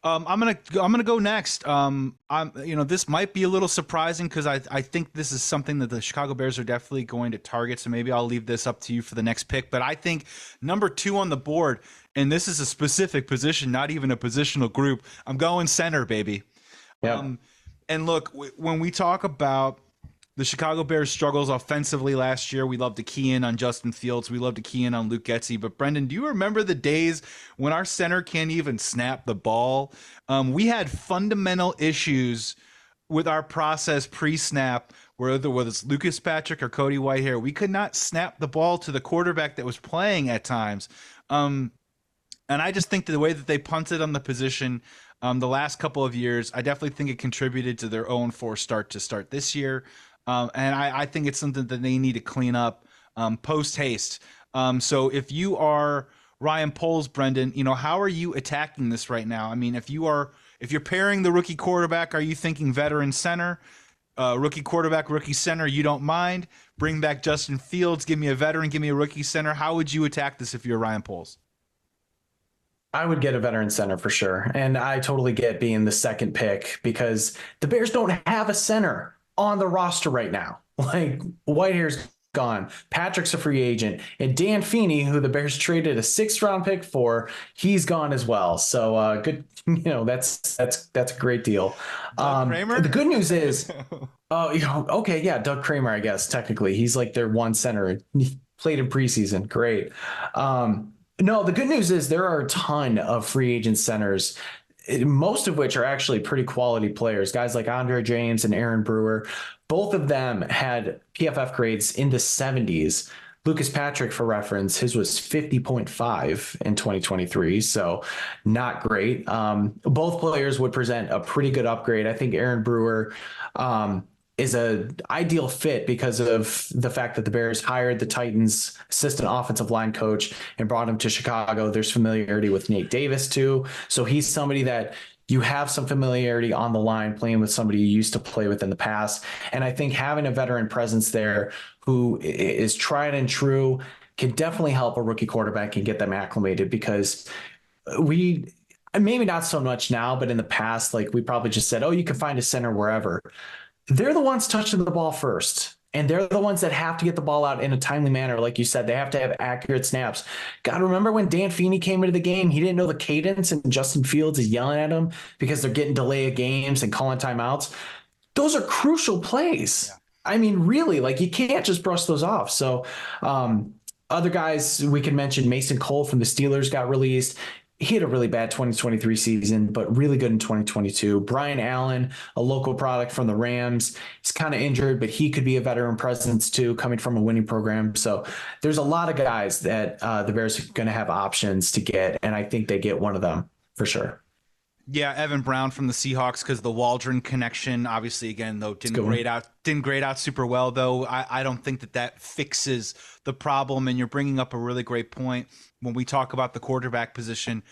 I'm gonna go next. This might be a little surprising because I think this is something that the Chicago Bears are definitely going to target. So maybe I'll leave this up to you for the next pick. But I think number 2 on the board, and this is a specific position, not even a positional group. I'm going center, baby. Yep. And look, when we talk about the Chicago Bears' struggles offensively last year, we love to key in on Justin Fields. We love to key in on Luke Getsy. But Brendan, do you remember the days when our center can't even snap the ball? We had fundamental issues with our process pre-snap, whether it's Lucas Patrick or Cody Whitehair. We could not snap the ball to the quarterback that was playing at times. And I just think the way that they punted on the position the last couple of years, I definitely think it contributed to their 0-4 start to start this year. And I think it's something that they need to clean up post haste. So if you are Ryan Poles, Brendan, how are you attacking this right now? I mean, if you're pairing the rookie quarterback, are you thinking veteran center? Rookie quarterback, rookie center, you don't mind? Bring back Justin Fields, give me a veteran, give me a rookie center. How would you attack this if you're Ryan Poles? I would get a veteran center for sure. And I totally get being the second pick because the Bears don't have a center on the roster right now. Like Whitehair's gone. Patrick's a free agent. And Dan Feeney, who the Bears traded a 6th-round pick for, he's gone as well. So good, that's a great deal. Doug Kramer? The good news is, okay, yeah, Doug Kramer, I guess, technically. He's like their one center. He played in preseason. Great. No, the good news is there are a ton of free agent centers, most of which are actually pretty quality players. Guys like Andre James and Aaron Brewer, both of them had PFF grades in the 70s. Lucas Patrick, for reference, his was 50.5 in 2023, so not great. Both players would present a pretty good upgrade. I think Aaron Brewer is a ideal fit because of the fact that the Bears hired the Titans assistant offensive line coach and brought him to Chicago. There's familiarity with Nate Davis too. So he's somebody that you have some familiarity on the line playing with somebody you used to play with in the past. And I think having a veteran presence there who is tried and true can definitely help a rookie quarterback and get them acclimated because maybe not so much now, but in the past, like we probably just said, oh, you can find a center wherever. They're the ones touching the ball first. And they're the ones that have to get the ball out in a timely manner. Like you said, they have to have accurate snaps. God, remember when Dan Feeney came into the game, he didn't know the cadence and Justin Fields is yelling at him because they're getting delay of games and calling timeouts. Those are crucial plays. Yeah. I mean, really, like you can't just brush those off. So other guys we can mention, Mason Cole from the Steelers got released. He had a really bad 2023 season, but really good in 2022. Brian Allen, a local product from the Rams, he's kind of injured, but he could be a veteran presence too, coming from a winning program. So there's a lot of guys that the Bears are going to have options to get, and I think they get one of them for sure. Yeah, Evan Brown from the Seahawks because the Waldron connection, obviously, again, though, didn't grade out super well, though. I don't think that fixes the problem, and you're bringing up a really great point when we talk about the quarterback position,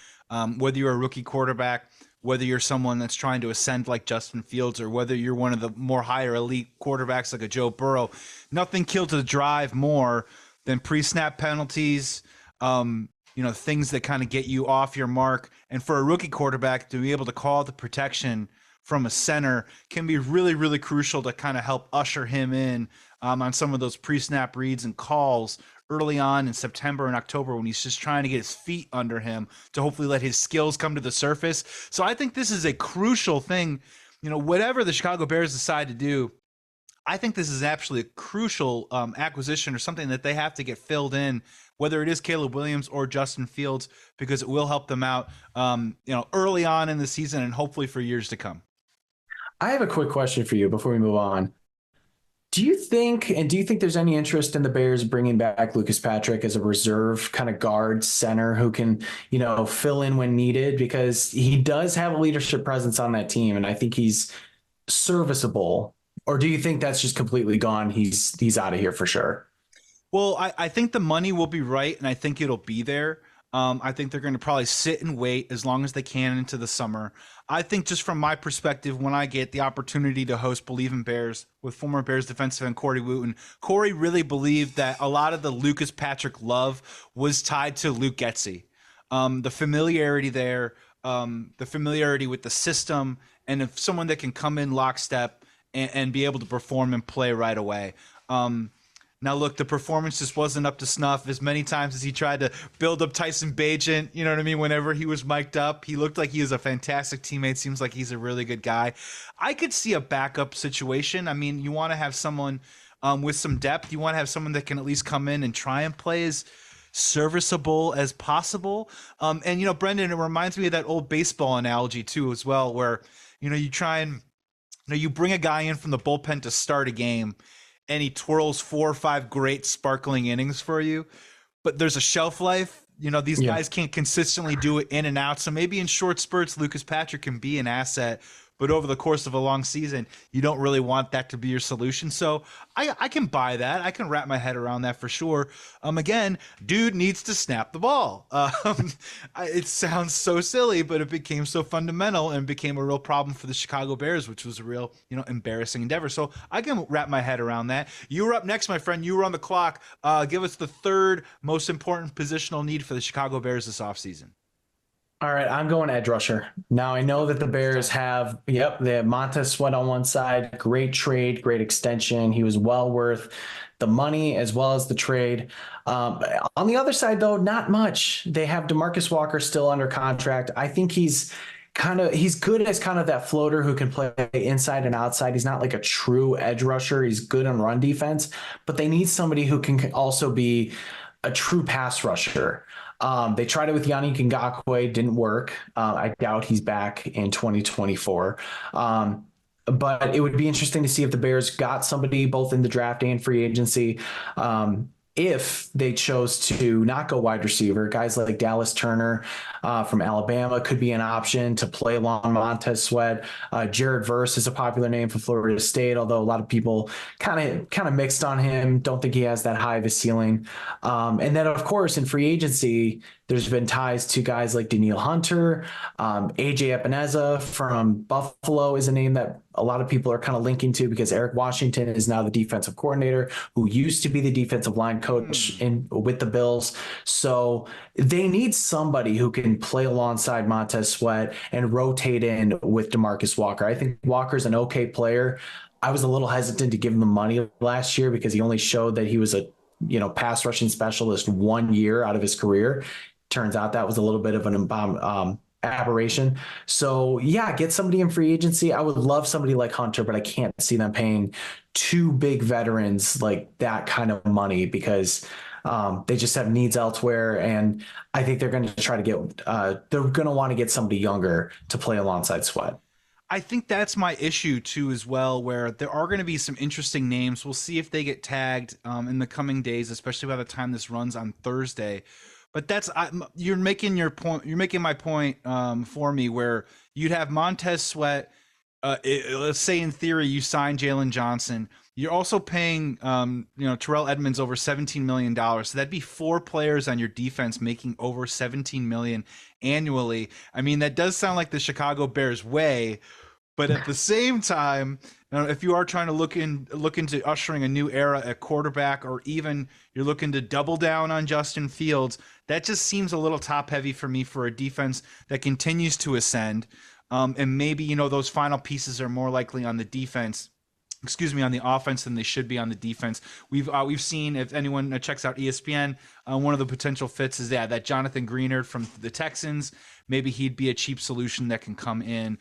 whether you're a rookie quarterback, whether you're someone that's trying to ascend like Justin Fields, or whether you're one of the more higher elite quarterbacks like a Joe Burrow, nothing kills the drive more than pre-snap penalties, things that kind of get you off your mark. And for a rookie quarterback to be able to call the protection from a center can be really, really crucial to kind of help usher him in on some of those pre-snap reads and calls early on in September and October when he's just trying to get his feet under him to hopefully let his skills come to the surface. So I think this is a crucial thing. Whatever the Chicago Bears decide to do, I think this is actually a crucial acquisition or something that they have to get filled in, whether it is Caleb Williams or Justin Fields, because it will help them out, early on in the season and hopefully for years to come. I have a quick question for you before we move on. Do you think there's any interest in the Bears bringing back Lucas Patrick as a reserve kind of guard center who can, fill in when needed? Because he does have a leadership presence on that team, and I think he's serviceable. Or do you think that's just completely gone? He's out of here for sure. Well, I think the money will be right, and I think it'll be there. I think they're going to probably sit and wait as long as they can into the summer. I think just from my perspective, when I get the opportunity to host Believe in Bears with former Bears defensive end Corey Wooten, Corey really believed that a lot of the Lucas Patrick love was tied to Luke Getsy. The familiarity there, the familiarity with the system, and if someone that can come in lockstep and be able to perform and play right away. Now, look, the performance just wasn't up to snuff. As many times as he tried to build up Tyson Bagent, you know what I mean? Whenever he was mic'd up, he looked like he was a fantastic teammate. Seems like he's a really good guy. I could see a backup situation. I mean, you want to have someone with some depth. You want to have someone that can at least come in and try and play as serviceable as possible. And, you know, Brendan, it reminds me of that old baseball analogy, too, as well, where, you know, you try and, you know, you bring a guy in from the bullpen to start a game and he twirls 4 or 5 great sparkling innings for you, but there's a shelf life. You know, these guys can't consistently do it in and out. So maybe in short spurts, Lucas Patrick can be an asset, but over the course of a long season, you don't really want that to be your solution. So I can buy that. I can wrap my head around that for sure. Again, dude needs to snap the ball. It sounds so silly, but it became so fundamental and became a real problem for the Chicago Bears, which was a real, you know, embarrassing endeavor. So I can wrap my head around that. You were up next, my friend. You were on the clock. Give us the third most important positional need for the Chicago Bears this offseason. All right, I'm going edge rusher. Now I know that the Bears have, they have Montez Sweat on one side, great trade, great extension. He was well worth the money as well as the trade. On the other side, though, not much. They have DeMarcus Walker still under contract. I think he's good as kind of that floater who can play inside and outside. He's not like a true edge rusher. He's good on run defense, but they need somebody who can also be a true pass rusher. They tried it with Yannick Ngakoue, didn't work. I doubt he's back in 2024. But it would be interesting to see if the Bears got somebody both in the draft and free agency. If they chose to not go wide receiver, guys like Dallas Turner from Alabama could be an option to play along Montez Sweat. Jared Verse is a popular name for Florida State, although a lot of people kind of mixed on him. Don't think he has that high of a ceiling. And then, of course, in free agency, there's been ties to guys like Daniil Hunter. AJ Epineza from Buffalo is a name that a lot of people are kind of linking to because Eric Washington is now the defensive coordinator who used to be the defensive line coach with the Bills. So they need somebody who can play alongside Montez Sweat and rotate in with DeMarcus Walker. I think Walker's an okay player. I was a little hesitant to give him the money last year because he only showed that he was a pass rushing specialist 1 year out of his career. Turns out that was a little bit of an aberration. So get somebody in free agency. I would love somebody like Hunter, but I can't see them paying 2 big veterans like that kind of money because they just have needs elsewhere. And I think they're going to try to they're going to want to get somebody younger to play alongside Sweat. I think that's my issue too, as well, where there are going to be some interesting names. We'll see if they get tagged in the coming days, especially by the time this runs on Thursday. But you're making your point. You're making my point for me, where you'd have Montez Sweat. Let's say in theory you sign Jalen Johnson. You're also paying Terrell Edmonds over $17 million. So that'd be 4 players on your defense making over $17 million annually. I mean, that does sound like the Chicago Bears way, but at the same time, if you are trying to look into ushering a new era at quarterback, or even you're looking to double down on Justin Fields, that just seems a little top heavy for me for a defense that continues to ascend. And maybe, those final pieces are more likely on the defense. On the offense than they should be on the defense. We've seen, if anyone checks out ESPN, one of the potential fits is that Jonathan Greenard from the Texans. Maybe he'd be a cheap solution that can come in,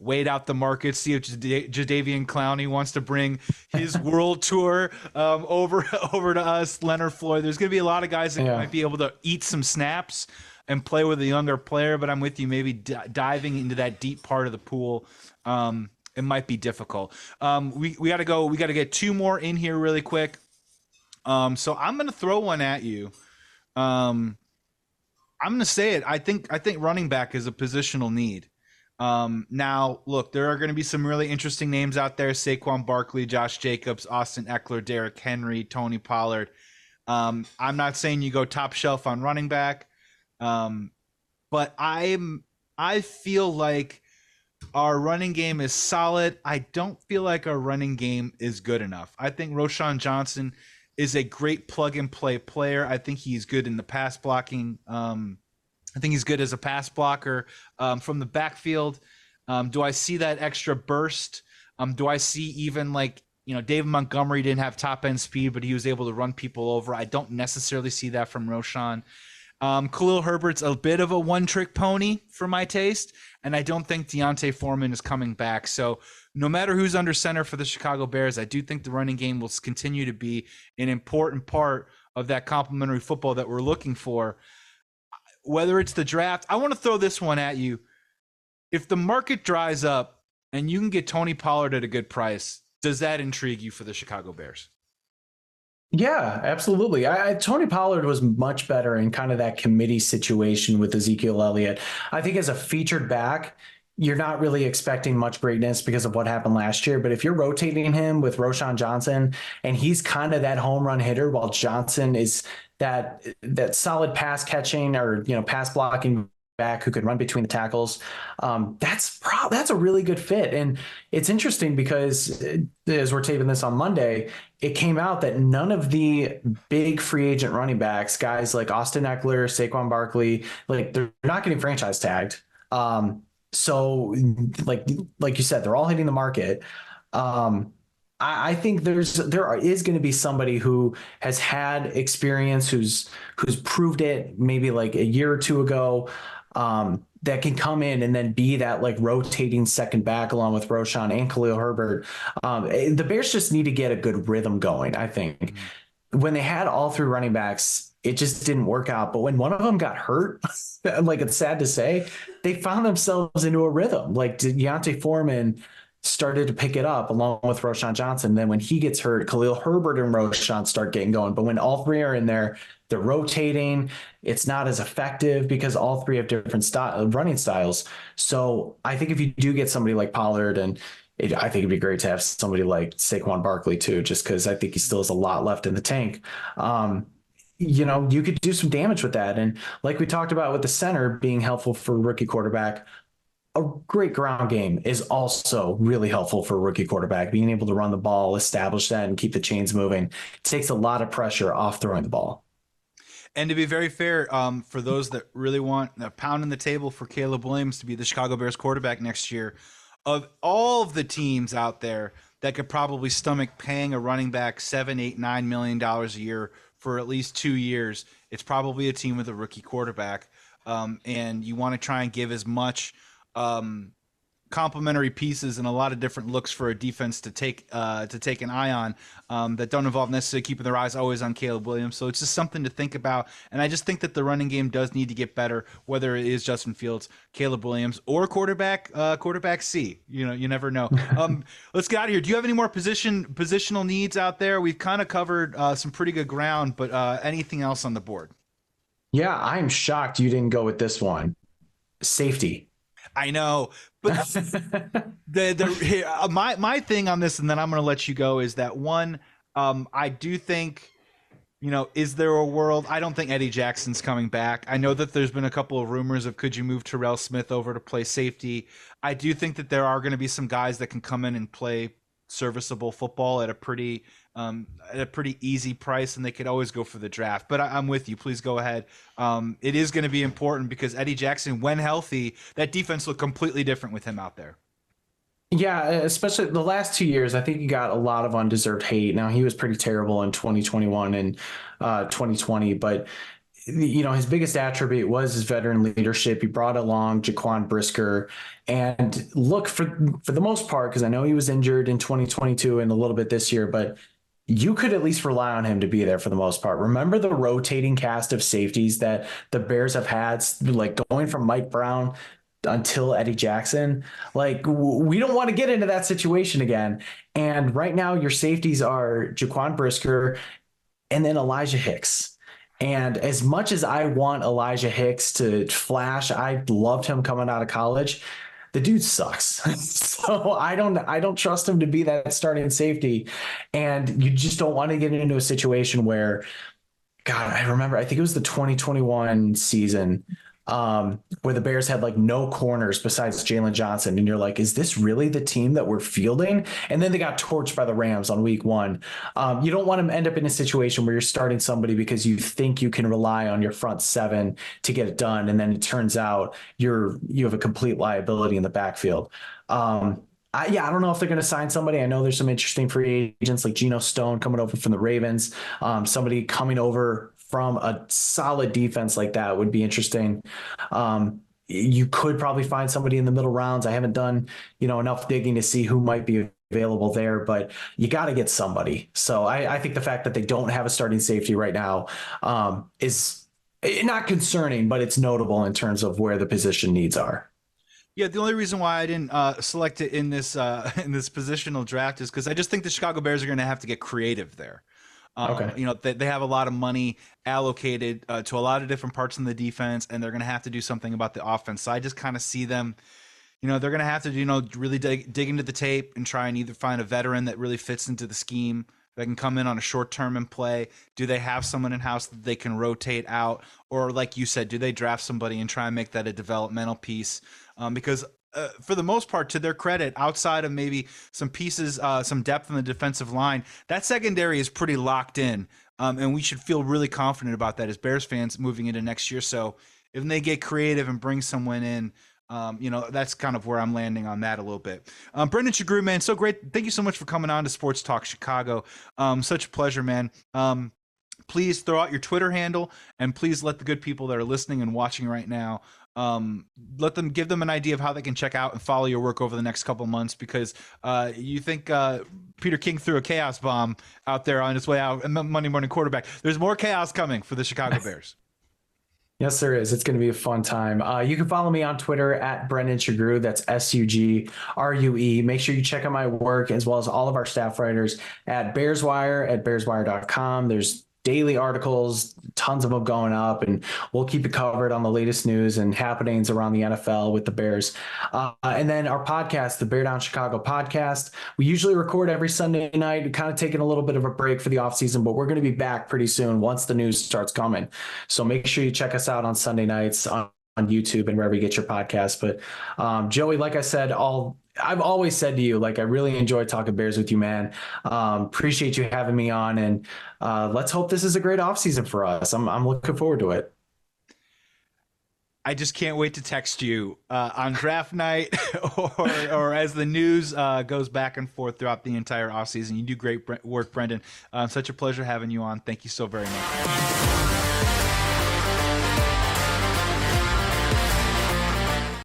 wait out the market, see if Jadeveon Clowney wants to bring his world tour over to us. Leonard Floyd. There's going to be a lot of guys that might be able to eat some snaps and play with a younger player. But I'm with you. Maybe diving into that deep part of the pool. It might be difficult. We got to go. We got to get 2 more in here really quick. So I'm going to throw one at you. I'm going to say it. I think running back is a positional need. Now, look, there are going to be some really interesting names out there: Saquon Barkley, Josh Jacobs, Austin Eckler, Derrick Henry, Tony Pollard. I'm not saying you go top shelf on running back, but I feel like our running game is solid. I don't feel like our running game is good enough. I think Roschon Johnson is a great plug and play player. I think he's good in the pass blocking I think he's good as a pass blocker from the backfield. Do I see that extra burst? Do I see even like, David Montgomery didn't have top end speed, but he was able to run people over. I don't necessarily see that from Roschon. Khalil Herbert's a bit of a one-trick pony for my taste, and I don't think Deontay Foreman is coming back. So no matter who's under center for the Chicago Bears, I do think the running game will continue to be an important part of that complementary football that we're looking for. Whether it's the draft, I want to throw this one at you. If the market dries up and you can get Tony Pollard at a good price, does that intrigue you for the Chicago Bears? Yeah, absolutely. Tony Pollard was much better in kind of that committee situation with Ezekiel Elliott. I think as a featured back, you're not really expecting much greatness because of what happened last year. But if you're rotating him with Roschon Johnson and he's kind of that home run hitter while Johnson is that solid pass catching or, pass blocking back who could run between the tackles, that's a really good fit. And it's interesting because as we're taping this on Monday, it came out that none of the big free agent running backs, guys like Austin Eckler, Saquon Barkley, like they're not getting franchise tagged. So like you said, they're all hitting the market. I think there is going to be somebody who has had experience, who's proved it maybe like a year or two ago, that can come in and then be that like rotating second back along with Roschon and Khalil Herbert. The Bears just need to get a good rhythm going. I think when they had all three running backs, it just didn't work out. But when one of them got hurt, like it's sad to say, they found themselves into a rhythm. Like Deontay Foreman started to pick it up along with Roschon Johnson. Then when he gets hurt, Khalil Herbert and Roschon start getting going. But when all three are in there, they're rotating. It's not as effective because all three have different running styles. So I think if you do get somebody like Pollard, and I think it'd be great to have somebody like Saquon Barkley too, just because I think he still has a lot left in the tank. You could do some damage with that. And like we talked about with the center being helpful for rookie quarterback, a great ground game is also really helpful for a rookie quarterback. Being able to run the ball, establish that, and keep the chains moving, it takes a lot of pressure off throwing the ball. And to be very fair, for those that really want a pound in the table for Caleb Williams to be the Chicago Bears quarterback next year, of all of the teams out there that could probably stomach paying a running back $7, $8, $9 million a year for at least 2 years, it's probably a team with a rookie quarterback. And you want to try and give as much complementary pieces and a lot of different looks for a defense to take an eye on that don't involve necessarily keeping their eyes always on Caleb Williams. So it's just something to think about. And I just think that the running game does need to get better, whether it is Justin Fields, Caleb Williams, or quarterback C. You never know. Let's get out of here. Do you have any more positional needs out there? We've kind of covered some pretty good ground, but anything else on the board? Yeah, I'm shocked you didn't go with this one. Safety. I know, but my thing on this, and then I'm going to let you go, is that one, I do think, is there a world? I don't think Eddie Jackson's coming back. I know that there's been a couple of rumors of could you move Terrell Smith over to play safety. I do think that there are going to be some guys that can come in and play serviceable football at a pretty easy price, and they could always go for the draft. But I'm with you. Please go ahead. It is going to be important because Eddie Jackson, when healthy, that defense looked completely different with him out there. Yeah, especially the last 2 years, I think he got a lot of undeserved hate. Now, he was pretty terrible in 2021 and 2020, but his biggest attribute was his veteran leadership. He brought along Jaquan Brisker, and look, for the most part, because I know he was injured in 2022 and a little bit this year, but you could at least rely on him to be there for the most part. Remember the rotating cast of safeties that the Bears have had, like going from Mike Brown until Eddie Jackson. Like, we don't want to get into that situation again. And right now your safeties are Jaquan Brisker and then Elijah Hicks. And as much as I want Elijah Hicks to flash, I loved him coming out of college. The dude sucks. So I don't trust him to be that starting safety. And you just don't want to get into a situation where, God, I think it was the 2021 season. where the Bears had like no corners besides Jalen Johnson. And you're like, is this really the team that we're fielding? And then they got torched by the Rams on week 1. You don't want to end up in a situation where you're starting somebody because you think you can rely on your front 7 to get it done. And then it turns out you have a complete liability in the backfield. I don't know if they're going to sign somebody. I know there's some interesting free agents like Geno Stone coming over from the Ravens. Somebody coming over from a solid defense like that would be interesting. You could probably find somebody in the middle rounds. I haven't done, enough digging to see who might be available there, but you got to get somebody. So I think the fact that they don't have a starting safety right now is not concerning, but it's notable in terms of where the position needs are. Yeah, the only reason why I didn't select it in this positional draft is because I just think the Chicago Bears are going to have to get creative there. Okay. They have a lot of money allocated to a lot of different parts in the defense, and they're going to have to do something about the offense. So I just kind of see them, they're going to have to, really dig into the tape and try and either find a veteran that really fits into the scheme that can come in on a short term and play. Do they have someone in house that they can rotate out? Or like you said, do they draft somebody and try and make that a developmental piece? Because for the most part, to their credit, outside of maybe some pieces, some depth in the defensive line, that secondary is pretty locked in. And we should feel really confident about that as Bears fans moving into next year. So if they get creative and bring someone in, that's kind of where I'm landing on that a little bit. Brendan Sugrue, man, so great. Thank you so much for coming on to Sports Talk Chicago. Such a pleasure, man. Please throw out your Twitter handle, and please let the good people that are listening and watching right now, give them an idea of how they can check out and follow your work over the next couple months, because you think Peter King threw a chaos bomb out there on his way out, Monday Morning Quarterback. There's more chaos coming for the Chicago Bears. Yes, there is. It's going to be a fun time. You can follow me on Twitter at Brendan Sugrue. That's SUGRUE. Make sure you check out my work as well as all of our staff writers at BearsWire at BearsWire.com. There's daily articles, tons of them going up, and we'll keep you covered on the latest news and happenings around the NFL with the Bears. And then our podcast, the Bear Down Chicago podcast, we usually record every Sunday night. We're kind of taking a little bit of a break for the offseason, but we're going to be back pretty soon once the news starts coming. So make sure you check us out on Sunday nights on YouTube and wherever you get your podcasts. But Joey, like I said, I've always said to you, like, I really enjoy talking Bears with you, man. Appreciate you having me on, and let's hope this is a great offseason for us. I'm looking forward to it. I just can't wait to text you on draft night or as the news goes back and forth throughout the entire offseason. You do great work, Brendan. Such a pleasure having you on. Thank you so very much.